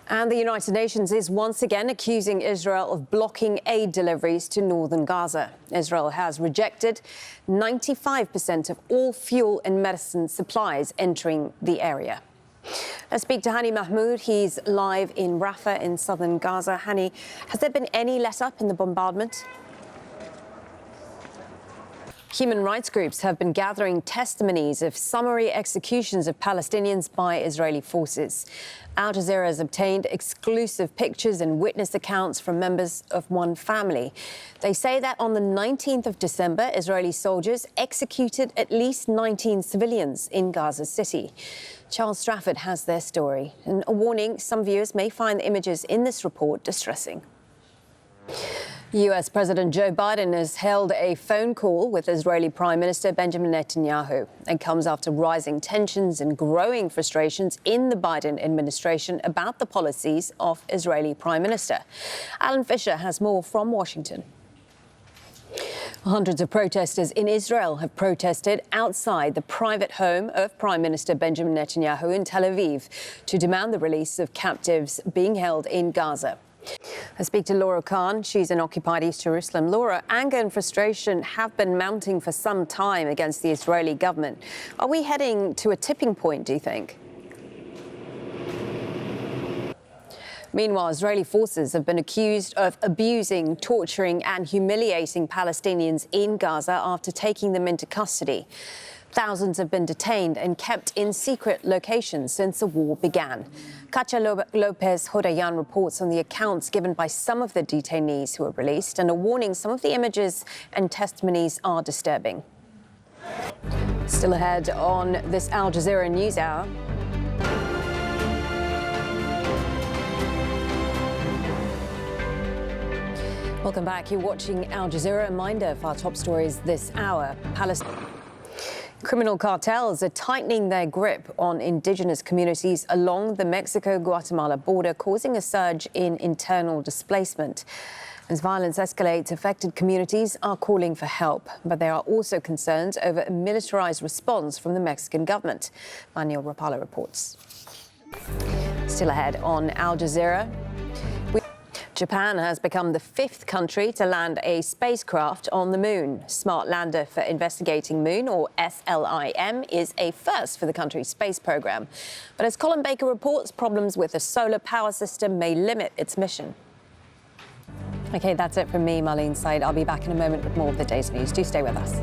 And the United Nations is once again accusing Israel of blocking aid deliveries to northern Gaza. Israel has rejected 95% of all fuel and medicine supplies entering the area. Let's speak to Hani Mahmoud. He's live in Rafah in southern Gaza. Hani, has there been any let-up in the bombardment? Human rights groups have been gathering testimonies of summary executions of Palestinians by Israeli forces. Al Jazeera has obtained exclusive pictures and witness accounts from members of one family. They say that on the 19th of December, Israeli soldiers executed at least 19 civilians in Gaza City. Charles Strafford has their story. And a warning, some viewers may find the images in this report distressing. US President Joe Biden has held a phone call with Israeli Prime Minister Benjamin Netanyahu. It comes after rising tensions and growing frustrations in the Biden administration about the policies of Israeli Prime Minister. Alan Fisher has more from Washington. Hundreds of protesters in Israel have protested outside the private home of Prime Minister Benjamin Netanyahu in Tel Aviv to demand the release of captives being held in Gaza. I speak to Laura Khan. She's in occupied East Jerusalem. Laura, anger and frustration have been mounting for some time against the Israeli government. Are we heading to a tipping point, do you think? Meanwhile, Israeli forces have been accused of abusing, torturing and humiliating Palestinians in Gaza after taking them into custody. Thousands have been detained and kept in secret locations since the war began. Katia Lopez Hodayan reports on the accounts given by some of the detainees who were released and a warning some of the images and testimonies are disturbing. Still ahead on this Al Jazeera News Hour. Welcome back. You're watching Al Jazeera. A reminder of our top stories this hour. Criminal cartels are tightening their grip on indigenous communities along the Mexico-Guatemala border, causing a surge in internal displacement. As violence escalates, affected communities are calling for help, but there are also concerns over a militarized response from the Mexican government. Manuel Rapala reports. Still ahead on Al Jazeera. Japan has become the 5th country to land a spacecraft on the moon. Smart Lander for Investigating Moon, or SLIM, is a first for the country's space program. But as Colin Baker reports, problems with the solar power system may limit its mission. OK, that's it from me, Maleen, Saeed. I'll be back in a moment with more of the day's news. Do stay with us.